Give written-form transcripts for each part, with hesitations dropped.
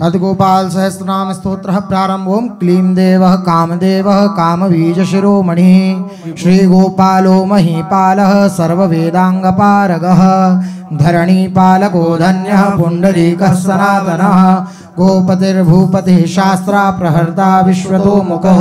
अद्गोपाल सहस्रनाम स्तोत्रः प्रारंभो क्लीं देवः कामदेवः कामबीजशिरोमणिः श्रीगोपालो महीपालः सर्ववेदांगपारगः धरणीपालको धन्यः पुण्डरीकः सनातनः गोपतिर्भूपतिः शास्त्रा प्रहर्ता विश्वतोमुखः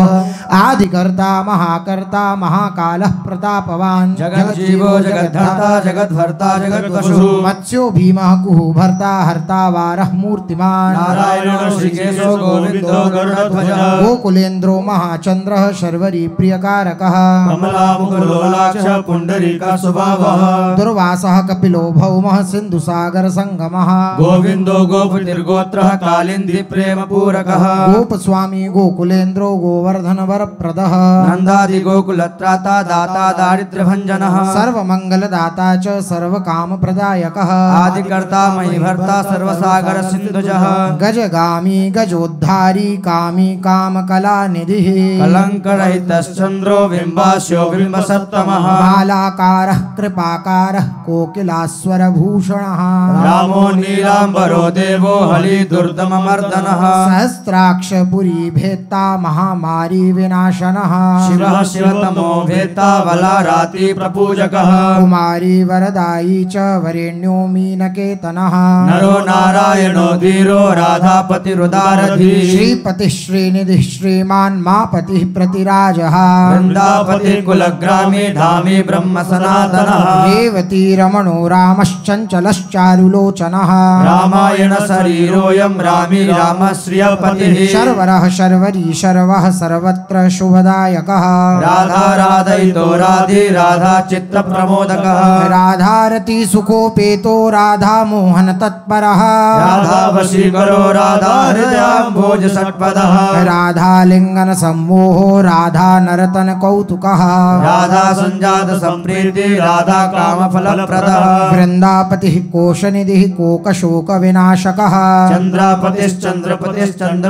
आदिकर्ता महाकर्ता महाकालः प्रतापवान् जगज्जीवो जगद्धर्ता जगद्भर्ता जगद्वशुः मत्स्यो भीमः कुहु भर्ता हर्ता वारः मूर्तिमान् नारायणो ऋषिकेशो गोविन्दो गरुडध्वजः गोकुलेन्द्रो महाचन्द्रः शर्वरी प्रियकारकः कमलामुखलोलाक्षः पुण्डरीकः स्वभावः दुर्वासः कपिलो भौमः सिन्धुसागर संगमः गोविन्दो गोपतिर्गोत्रः कालिन्दी प्रेम पूरकः गोपस्वामी गोकुलेन्द्रो गोवर्धन वरप्रदः नन्दादि गोकुलत्राता दाता दारिद्र्यभञ्जनः सर्वमङ्गलदाता च सर्वकामप्रदायकः आदिकर्ता महीभर्ता सर्वसागर सिन्धुजः गजगामी गजोद्धारी कामी कामकलानिधिः कलङ्करहितश्चन्द्रो बिम्बास्यो बिम्बसत्तमः बालाकारः कृपाकारः कोकिलास्वरभूषणः रामो नीलाम्बरो देवो हलिदुर्दममर्दनः सहस्राक्षपुरी भेत्ता महामारी विनाशनः शिवः शिवतमो भेत्ता बलाराति प्रपूजकः कुमारी वरदायी च वरेण्यो मीनकेतनः नरो नारायणो धीरो राधापतिरुदारधीः श्रीपतिः श्रीनिधिः श्रीमान् मापतिः प्रतिराजः वृन्दापतिः कुलग्रामे धामे ब्रह्म सनातनः रेवती रमणो रामश्चञ्चलश्चारुलोचनः रामायण शरीरोऽयं रामी रामः श्रियपतिः शर्वरः शर्वरी शर्वः सर्वत्र शुभदायकः राधा राधयितो राधे राधा चित्तप्रमोदकः राधारति सुखोपेतो राधा मोहन तत्परः राधा वशीकरो राधा हृदयाम्भोज षट्पदः राधालिङ्गन सम्मोहो राधा नरतन कौतुकः राधा संजात संप्रीति राधा कामफलप्रदः वृन्दापतिः कोशनिधिः कोकशोक विनाशकः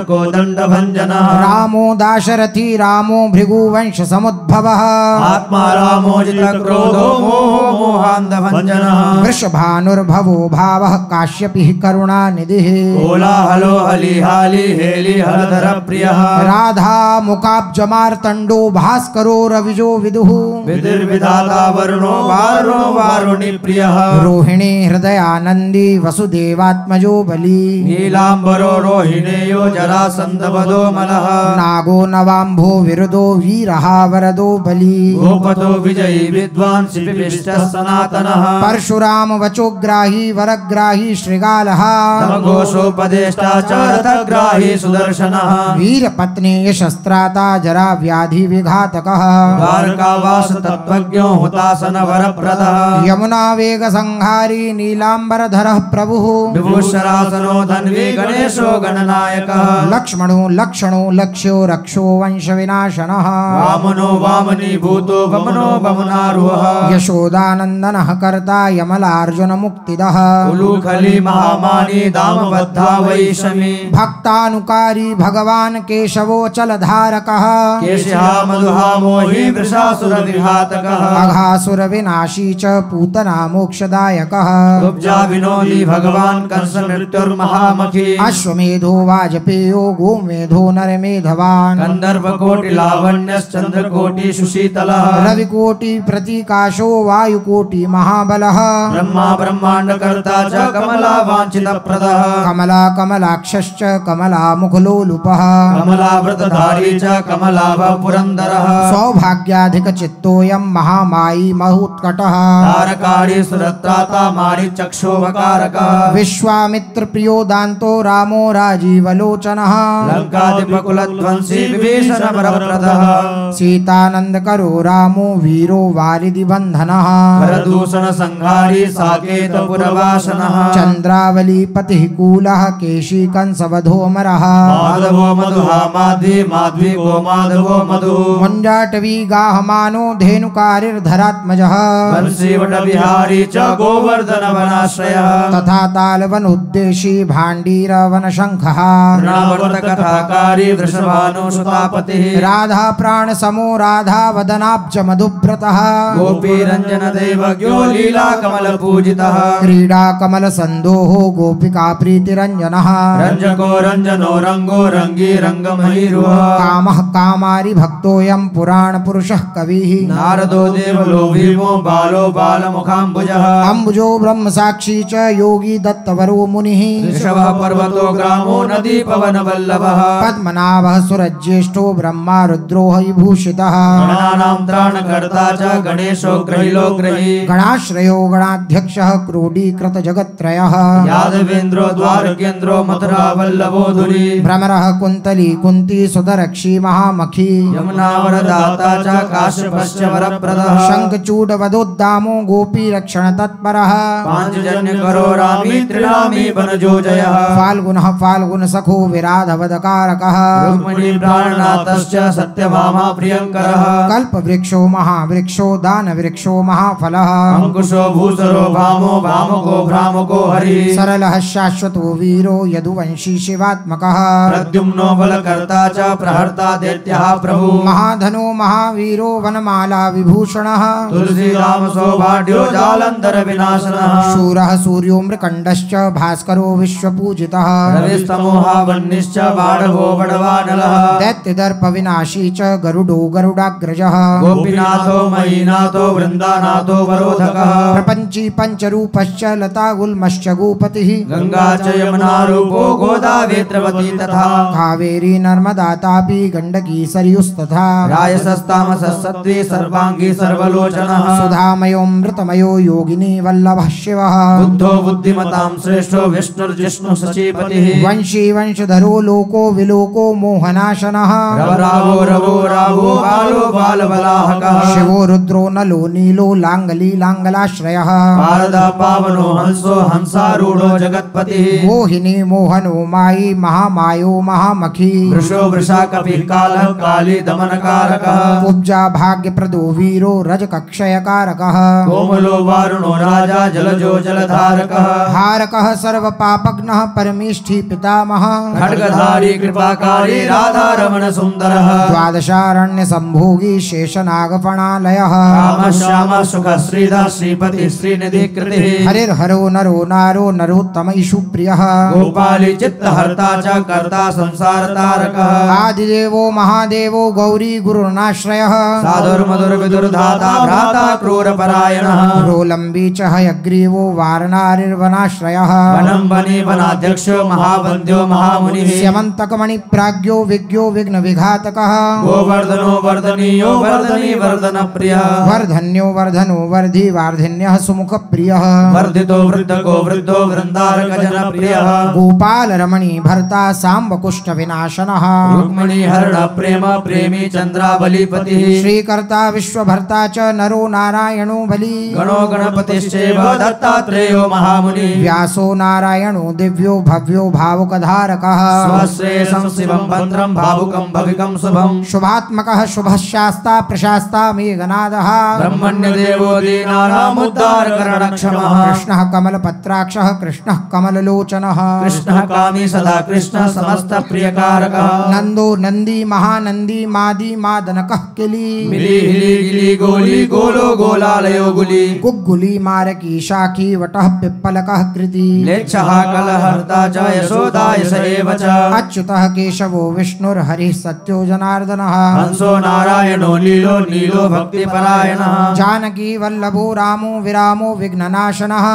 चन्द्रपतिश्चन्द्रपतिश्चन्द्रकोदण्डभञ्जनः रामो दाशरथी रामो भृगुवंश समुद्भवः आत्मा रामोजितक्रोधो मोहो मोहान्धभञ्जनः वृषभानुर्भवो भावः काश्यपिः करुणानिधिः कोलाहलो हलिहाली हेली हलधर प्रियः राधा मुखाब्जमार्तण्डो भास्करो रविजो विदुः विधिर्विधाता वरुणो वारुणि प्रियः रोहिणी हृदयानन्दी वसुदेवात्मजो बली नीलाम्बरो रोहिणेयो जरासन्दवदो मलः नागो नवाम्भो विरुदो वीरः वरदो बली गोपतो विजयी विद्वान् शिपिष्टः सनातनः परशुराम वचोग्राही वरग्राही श्रृगालः घोषोपदेष्टा च रथग्राही सुदर्शनः वीरपत्नी यशस्त्राता जरा व्याधि विघातकः द्वारकावास तत्त्वज्ञो हुतासन वरप्रदः यमुना वेग संहारी नीलांबरधरः प्रभुः विभूषरासनो धन्वी गणेशो गणनायकः लक्ष्मणो लक्षणो लक्ष्यो रक्षो वंश विनाशनः वामनो वामनी भूतो वमनो वमनारूहः यशोदानन्दनः कर्ता यमलार्जुन मुक्तिदः उलूखली महामानी दामबद्धा वैषमी भक्तानुकारी भगवान केशवो चलधारकः केशिहा मधुहा मोही वृषासुर विघातकः अघासुर विनाशी च पूतना मोक्षदायकः कुब्जा विनोदी भगवान् कंस मृत्युर्महामखी अश्वमेधो वाजपेयो गोमेधो नरमेधवान् गन्धर्वकोटि लावण्यश्चन्द्रकोटि सुशीतलः रविकोटि प्रतीकाशो वायुकोटि महाबलः ब्रह्मा ब्रह्माण्डकर्ता च कमला वाञ्छितप्रदः कमला कमलाक्षश्च कमला मुखलोलुपः कमलाव्रतधारी च कमलाभ पुरन्दरः सौभाग्याधिक चित्तोऽयं महामायी महोत्कटः तारकाणी सुरत्राता मारीचक्षोभकारकः विश्वामित्र प्रियो दान्तो रामो राजीवलोचनः लङ्काधिपकुलध्वंसी विभीषण वरप्रदः सीतानंद करो रामो वीरो वारिधि बंधनः करदूषण संहारी साकेत पुरवासनः चंद्रावली पतिः कूलः केशी कंसवधोमरः माधवो मधुहा माध्वी माध्वी गो माधवो मधु मुंजाटवी गाहमानो धेनुकारिर्धरात्मजः बंसीवट विहारी च गो गोवर्धन वनाश्रयः तथा तालवनुद्देशी भाण्डीरवनशङ्खः कथाकारी वृषभानुसुतापतिः राधा प्राण समो राधा वदनाब्ज मधुव्रतः गोपीरञ्जन देवज्ञो लीला कमल पूजितः क्रीडा कमल संदोहो गोपिका प्रीतिरञ्जनः रञ्जको रञ्जनो रङ्गो रङ्गी रङ्गमहीरुः कामः कामारि भक्तोऽयं पुराण पुरुषः कविः नारदो देवलो भीमो बालो बालमुखाम्बुजः अम्बुजो ब्रह्म साक्षी च योगी दत्तवरो मुनिः ऋषभः पर्वतो ग्रामो नदी पवन वल्लभः पद्मनाभः सुरज्येष्ठो ब्रह्मा रुद्रो विभूषितः गणानां त्राणकर्ता च गणेशो ग्रहिलो ग्रही गणाश्रयो गणाध्यक्षः क्रोडीकृत जगत्त्रयः यादवेन्द्रो द्वारकेन्द्रो मथुरा वल्लभो धुरी भ्रमरः कुन्तली कुन्ती सुतरक्षी महामखी यमुनावरदाता च काश्यपश्च वरप्रदः शङ्खचूड वदोद्दामो गोपी रक्षण तत्परः पाञ्चजन्यकरो रामी त्रिणामी वनजो जयः फाल्गुनः फाल्गुन सखो विराधवदकारकः रुक्मिणी प्राणनाथश्च सत्यभामा प्रियङ्करः कल्पवृक्षो महावृक्षो दानवृक्षो महाफलः अंकुशो भूसरो भामो भामको भ्रामको हरिः सरलः शाश्वतो वीरो यदुवंशी शिवात्मकः प्रद्युम्नो बलकर्ता च प्रहर्ता दैत्यः प्रभु महाधनो महावीरो वनमाला विभूषणः तुलसीराम सौभाग्यो जालंधर विनाशनः शूरः सूर्यो मृकण्डश्च भास्करो विश्वपूजितः रविस्तमोहावन्निश्च बाणवो बडवानलः दैत्यदर्प विनाशी च गरुडो गरुडाग्रजः गोपीनाथो मयीनाथो वृन्दानाथो वरोधकः प्रपञ्ची पञ्चरूपश्च लता गुल्मश्च गोपतिः गंगा च यमुना रूपो गोदा वेत्रवती तथा कावेरी नर्मदा तापी गण्डकी सरयुस्तथा रायसस्तामसत्त्वी सर्वांगी सर्वलोचनः सुधामयोऽमृतमयो योगिनी वल्लभः शिवः बुद्धो बुद्धिमतां श्रेष्ठो विष्णुर्जिष्णु सचीपतिः वंशी वंशधरो लोको विलोको मोहनाशनः रवरावो रवो रावो बालो बालबलाहकः शिवो रुद्रो नलो नीलो लाङ्गली लाङ्गलाश्रयः पारदा पावनो हंसो हंसारूढो जगत्पतिः मोहिनी मोहनो मायी महामायो महामखी वृषो वृषा कपिः कालः काली दमनकारकः उपजा भाग्यप्रदो वीरो रजकक्षयकारकः कोमलो वारुणो राजा जलजो जलधारकः हारकः सर्वपापघ्नः परमेष्ठी पितामहः खड्गधारी कृपाकारी राधा रमण सुन्दरः द्वादशारण्य संभोगी शेषनागफणालयः राम श्याम सुख श्रीधर श्रीपति श्रीनिधि कृतिः हरिर्हरो नरो नारो नरोत्तम ईशु प्रियः गोपाली चित्तहर्ता च कर्ता संसार तारकः आदिदेवो महादेवो गौरी गुरुर्नाश्रयः साधुर्मधुर विदुर्धाता भ्राता क्रूरपरायणः रोलम्बी च हयग्रीवो वारनारिर्वनाश्रयः वनं वने वनाध्यक्षो महावन्द्यो महामुनिः स्यमन्तकमणिप्राज्ञो विज्ञो विघ्नविघातकः गोवर्धनो वर्धनीयो वर्धनी वर्धनप्रियः वर्धन्यो वर्धनो वर्धि वार्धिन्यः सुमुखप्रियः वर्धितो वृद्धको वृद्धो वृन्दारकजनप्रियः गोपाल रमणी भर्ता साम्ब कुष्ठ विनाशनः रुक्मिणी हरण प्रेम प्रेमी चन्द्रावलीपतिः श्रीकर्ता विश्वभर्ता च नरो नारायणो बली गणो गणपतिश्चैव दत्तात्रेयो महामुनिः व्यासो नारायणो दिव्यो भव्यो भावुकधारकः स्वश्रेयसं शिवं भद्रं भावुकं भविकं शुभं शुभात्मकः शुभः शास्ता प्रशास्ता मेघनादः ब्रह्मण्यदेवो दीनानामुद्धारकरणक्षमः कृष्णः कमलपत्राक्षः कृष्णः कमललोचनः कृष्णः कामी सदा कृष्णः समस्तप्रियकारकः नन्दो नन्दी महानन्दी मादी मादनकः किली मिली हिली गिली गोली गोलो गोलालयो गुली गुग्गुली मारकी शाखी वटः पिप्पलकः कृति लेच्छः कलहर्ता च यशोदा यश एव च अच्युतः केशवो विष्णुर्हरिः सत्यो जनार्दनः हंसो नारायणो नीलो नीलो भक्तिपरायणः जानकी वल्लभो रामो विरामो विघ्ननाशनः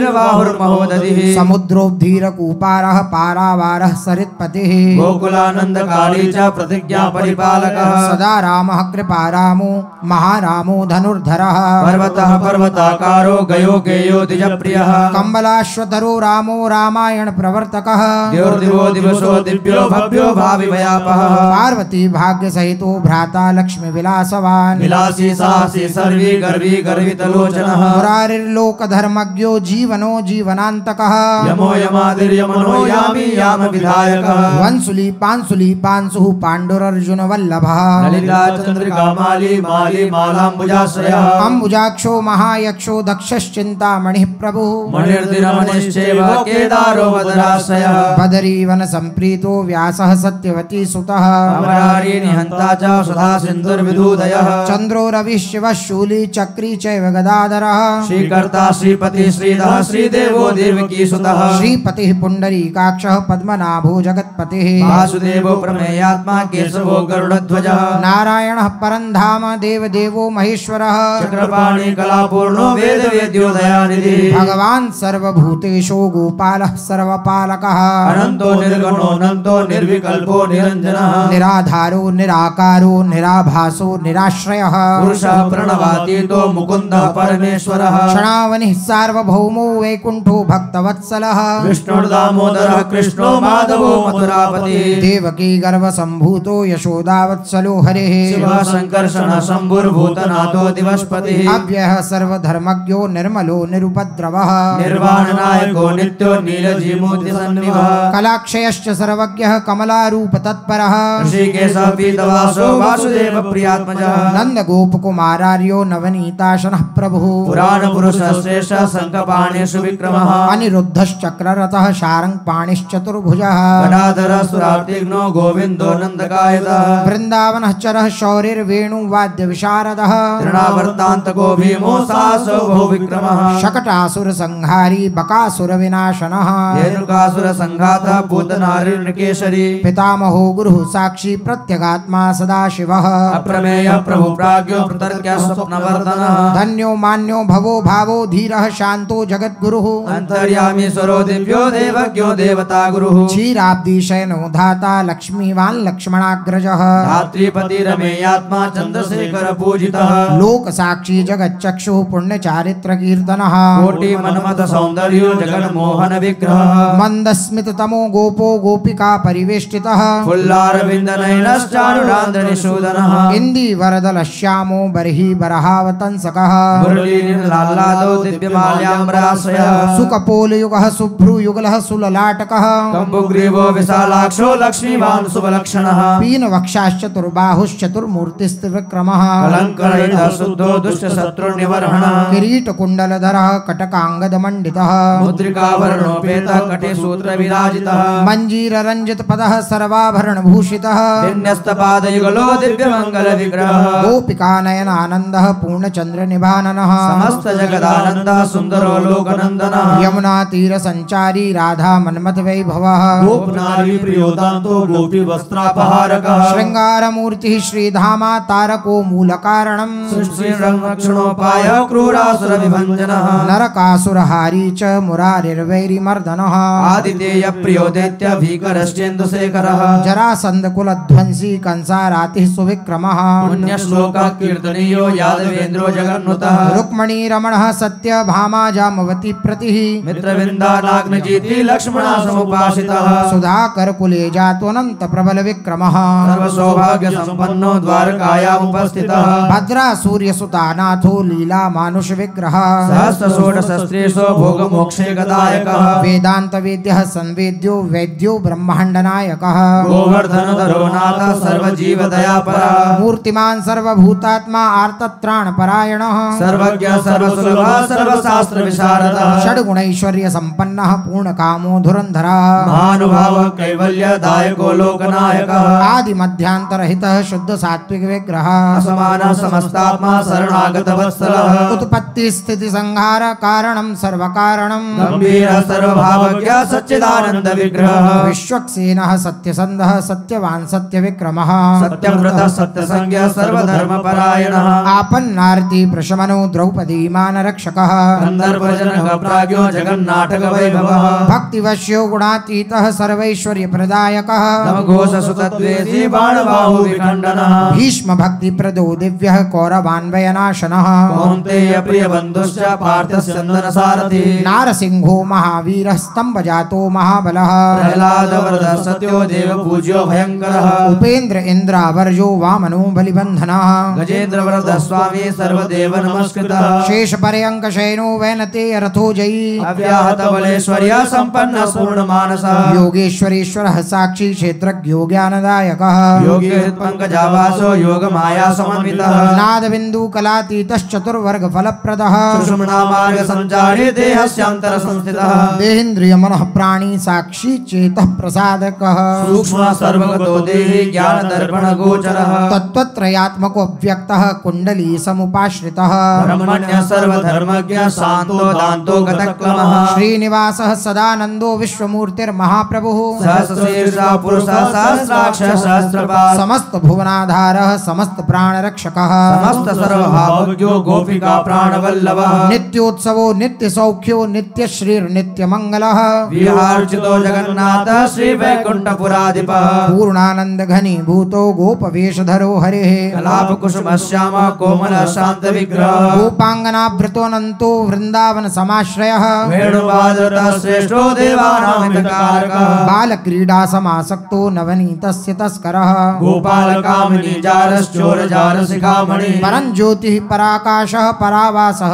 सहस्रांशुर्महाभानुर्वीरबाहुर्महोदधिः समुद्रोद्धीरकूपारः पारावारः सरित्पतिः गोकुलानन्दकाली च प्रतिज्ञा परिपालकः सदा रामः कृपारामो महारामो धनुर्धरः पर्वतः पर्वताकारो गयो गेयो द्विजप्रियः कम्बलाश्वतरो रामो रामायण प्रवर्तकः द्योर्दिवो दिवसो दिव्यो भव्यो भाविभयापः पार्वती भाग्य सहितो भ्राता लक्ष्मी विलासवान् विलासी साहसी सर्वी गर्वी गर्वितलोचनः मुरारिर्लोक धर्मज्ञो जीवनो जीवनान्तकः यमो यमादिर्यमनो यामी याम विधायकः वंसुली पांसुः पाण्डुरर्जुन वल्लभः ललिता चंद्रिका माली माली मालाम्बुजाश्रयः अम्बुजा दक्षो महायक्षो दक्षश्चिन्तामणिः प्रभुः मणिर्दिनमणिश्चैव केदारो वदराश्रयः बदरीवन सम्प्रीतो व्यासः सत्यवती सुतः अमरारी निहन्ता च सुधा सिन्धुर्विधूदयः चन्द्रो रविः शिवः शूली चक्री चैव गदाधरः श्रीकर्ता श्रीपति श्रीधः श्रीदेवो देवकी सुतः श्रीपतिः पुण्डरीकाक्षः पद्मनाभो जगत्पतिः वासुदेवो प्रमेयात्मा केशवो गरुडध्वजः नारायणः परन्धाम देवदेवो महेश्वरः चक्रपाणि कलापूर्णो वेदवेद्यो दयानिधिः भगवान् सर्वभूतेषु गोपालः सर्वपालकः अनन्तो निर्गुणो अनन्तो निर्विकल्पो निरञ्जनः निराधारो निराकारो निराभासो निराश्रयः पुरुषः प्रणवातीतो मुकुन्दः परमेश्वरः क्षणावनिः सार्वभौमो वैकुण्ठो भक्तवत्सलः विष्णुर्दामोदरः कृष्णो माधवो मथुरापतिः देवकी गर्भसम्भूतो यशोदावत्सलो हरिः शिवः सङ्कर्षणः शम्भुर्भूतनाथो दिवस्पतिः अव्ययः सर्वधर्मज्ञो निर्मलो निरुपद्रवः निर्वाणनायको नित्यो नीलजीमूर्तिसन्निभः कलाक्षयश्च सर्वज्ञः कमलारूपतत्परः ऋषिकेशः पीतवासो वासुदेव प्रियात्मजः नन्दगोपकुमारार्यो नवनीताशनः प्रभुः पुराणपुरुषः श्रेष्ठः शङ्खपाणिषु विक्रमः अनिरुद्धश्चक्ररथः शारङ्गपाणिश्चतुर्भुजः गदाधरः सुरार्तिघ्नो गोविन्दो नन्दकायतः वृन्दावनः चरः शौरिर्वेणुवाद्यविशारदः तृणावर्तान्तको भीमो साहसो बहुविक्रमः शकटासुरसंहारी बकासुरविनाशनः धेनुकासुरसङ्घातः पूतनारिर्नृकेशरी पितामहो गुरुः साक्षी प्रत्यगात्मा सदाशिवः अप्रमेयः प्रभु प्राज्ञो प्रतर्क्यः स्वप्नवर्धनः धन्यो मान्यो भवो भावो धीरः शान्तो जगद्गुरुः अन्तर्यामी स्वरो दिव्यो देवज्ञो देवता गुरुः क्षीराब्धिशयनो धाता लक्ष्मीवान् लक्ष्मणाग्रजः धात्रीपति रमेयात्मा चन्द्रशेखर पूजितः लोकसाक्षी जगच्चक्षुः पुण्यचारित्रकीर्तनः कोटि मन्मथ सौन्दर्यो जगन्मोहन विग्रहः मन्दस्मिततमो गोपो गोपिका परिवेष्टितः फुल्लारविन्दनयनश्चारुणान्द्रनिषूदनः इन्दीवरदलश्यामो बर्हि बरहावतंसकः मुरलीनिर्लालादो दिव्यमाल्याम्बराश्रयः सुकपोलयुगः शुभ्रुयुगलः सुललाटकः कम्बुग्रीवो विशालाक्षो लक्ष्मीवान् शुभलक्षणः पीनवक्षाश्चतुर्बाहुश्चतुर्मूर्तिस्त्रिविक्रमः कलङ्करहितः शुद्धो दुष्टशत्रुनिवर्हणः किरीटकुण्डलधरः कटकाङ्गदमण्डितः मुद्रिकावरणोपेतः कटिसूत्रविराजितः मञ्जीररञ्जितपदः सर्वाभरणभूषितः विन्यस्तपादयुगलो दिव्यमङ्गलविग्रहः गोपिकानयनानन्दः पूर्णचन्द्रनिभाननः समस्तजगदानन्दः सुन्दरो लोकनन्दनः यमुनातीरसञ्चारी राधा मन्मथवैभवः गोपनारी प्रियोदान्तो गोपीवस्त्रापहारकः शृङ्गारमूर्तिः श्रीधामा तारको मूलकारणम् सृष्टिरक्षणोपाय क्रूरासुरविभञ्जनः नरकासुरहारी च मुरारिर्वैरिमर्दनः आदितेय प्रियो दैत्य भीकरश्चेन्दुशेखरः जरासन्दकुलध्वंसी कंसारातिः सुविक्रमः पुण्यश्लोकः कीर्तनीयो यादवेन्द्रो जगन्नुतः रुक्मणीरमणः सत्यभामा जामवती प्रतिः मित्रविन्दानाग्नजीति लक्ष्मणः समुपासितः सुधाकरकुले जातोऽनन्त प्रबल विक्रमः सर्वसौभाग्यसम्पन्नो द्वारकायामुपस्थितः भद्रा सूर्यसुतानाथो लीला मानुष विग्रह सहस्रषोडशस्त्रेषु भोगमोक्षे गदायकः वेदान्तवेद्यः संवेद्यो वैद्यो ब्रह्माण्डनायकः गोवर्धनधरो नाथः सर्वजीवदयापरः मूर्तिमान् सर्वभूतात्मा आर्तत्राणपरायणः सर्वज्ञ सर्वसुलभः सर्वशास्त्रविशारदः षड्गुणैश्वर्यसम्पन्नः पूर्णकामो धुरन्धरः महानुभावः कैवल्यदायको लोकनायकः आदिमध्यान्तरहितः शुद्ध सात्विक विग्रह असमानः समस्तात्मा शरणागतवत्सलः उत्पत्ति स्थिति संहार कारणं सर्वकारणं गम्भीरः सर्वभावज्ञः सच्चिदानन्द विग्रहः विश्वक्सेनः सत्यसन्धः सत्यवान् सत्यविक्रमः सत्यव्रतः सत्यसंज्ञः सर्वधर्मपरायणः आपन्नार्ति प्रशमनो द्रौपदी मानरक्षकः गन्धर्वजनक प्राज्ञो जगन्नाटकवैभवः भक्तिवश्यो गुणातीतः सर्वैश्वर्यप्रदायकः नवघोषसुतद्वेषी बाणबाहुविखण्डनः भीष्म भक्तिप्रदो दिव्यः कौरवान्वयनाशनः कौन्तेय प्रियबन्धुश्च पार्थस्यन्दनसारथि नारसिंहो महावीरः स्तम्भजातो महाबलः प्रह्लादवरदः सत्यो देवपूज्यो भयङ्करः उपेन्द्र इन्द्रावर्यो वामनो बलिबन्धनः गजेन्द्रवरदः स्वामी सर्वदेव नमस्कृतः शेषपर्यङ्कशयनो वैनतेय रथो जयी अव्याहतबलेश्वर्या सम्पन्नः पूर्णमानसः योगेश्वरेश्वरः साक्षी क्षेत्रज्ञो ज्ञानदायकः योगी हृत्पङ्कजावासो योगमाया समन्वितः नादबिन्दु कलातीत चतुर्वर्ग फलप्रदः सुषुम्ना मार्ग संचारे देहस्यांतर संस्थितः देहेन्द्रिय मनः प्राणी साक्षी चेतः प्रसादकः सूक्ष्म सर्वगतो देहि ज्ञान दर्पण गोचरः तत्त्वत्रयात्मको व्यक्तः कुंडली समुपाश्रितः ब्रह्मण्य सर्वधर्मज्ञ शांतो दान्तो गतक्लमः श्रीनिवासः सदानंदो विश्वमूर्तिर्महाप्रभुः सहस्रशीर्षा पुरुषः सहस्राक्ष सहस्रपाद समस्त भुवनाधारः समस्त प्राणरक्षकः समस्त सर्वभावज्ञो गोपिका प्राणवल्लभः नित्योत्सवो नित्य सौख्यो नित्य श्रीर् नित्य मंगलः विहार्चितो जगन्नाथ श्री वैकुंठपुराधिपः पूर्णानंद घनीभूतो गोपवेशधरो हरेः कलाप कुसुम श्याम कोमल शांत विग्रह गोपांगनाभृतोऽनन्तो वृंदावन समाश्रयः वेणुवादक श्रेष्ठो देवानां हितकारकः बालक्रीडा समासक्तो नवनीतस्य तस्करः गोपाल कामिनी जारश्चोर जारशिखामणि परं ज्योतिः पराकाशः परावासः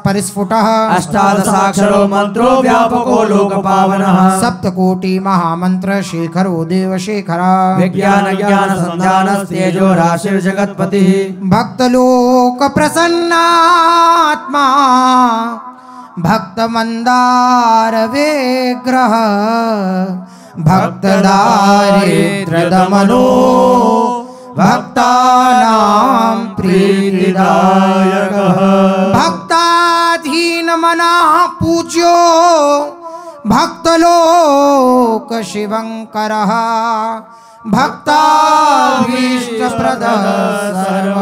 परिस्फुटः अष्टादशाक्षरो मंत्रो व्यापको लोकपावनः सप्तकोटि महामंत्र शेखरो देवशेखरः विज्ञान ज्ञान संधान तेजो राशिर जगत्पतिः भक्तलोक प्रसन्नात्मा भक्तमंदार विग्रह भक्तदारिद्र्य दमनो भक्तानां प्रीतिदायकः भक्ताधीन मनाः पूज्यो भक्तलोक शिवंकरः भक्ताभीष्टप्रदः सर्व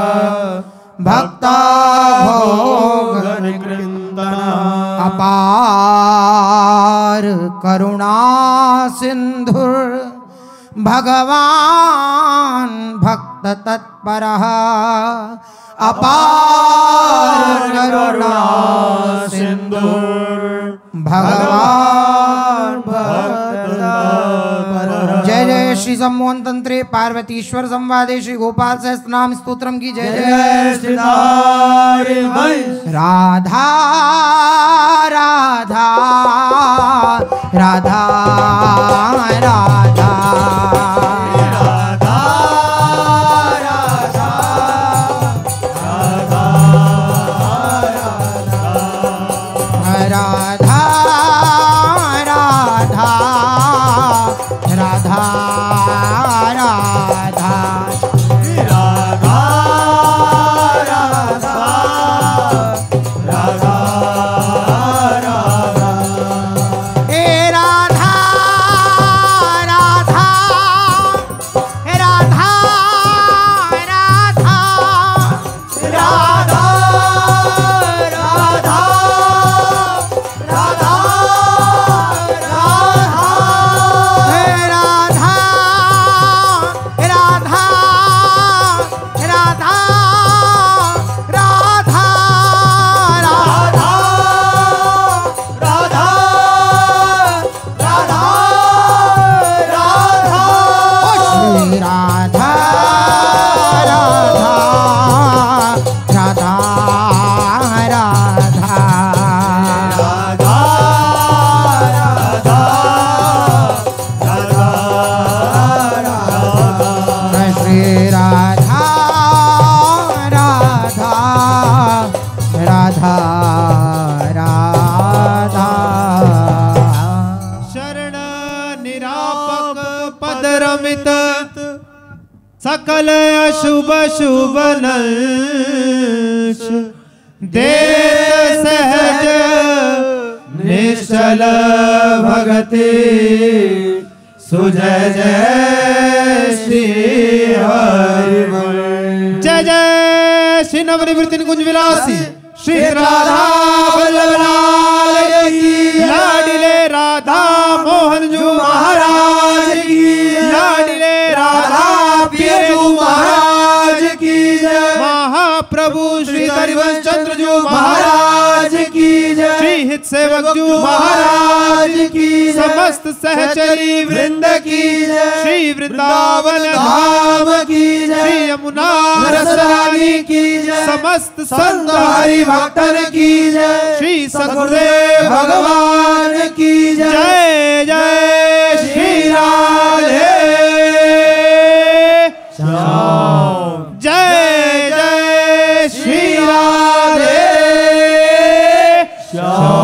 अपार करुणा सिंधुर भगवान भक्त तत्परः अपार करुणा सिंधुर भगवान भक्त तत्परः। जय जय श्री सम्मोहन तंत्रे पार्वतीश्वर संवादे श्री गोपाल सहस्त्रनाम स्तोत्रम की जय जय राधा राधा राधा राधा सकल अशुभ शुभ नश दे सहज निश्चल भगति सुजय जय श्री हरि जय जय श्री नवनिवृत्ति कुंज विलासी श्री राधा वल्लभ लाल की लाडिले राधा मोहन जी महाराज की लाडिले राधा पियरू महाराज की जय महाप्रभु श्री हरिवंश चंद्र जी महाराज की जय श्री हित सेवक जी महाराज की समस्त सहचरी वृंद की जय श्री वृंदावन धाम की जय श्री यमुना रसरानी की जय समस्त संत हरि भक्तन की जय श्री सद्गुरुदेव भगवान की जय जय श्री राधे जय जय श्री राधे श्याम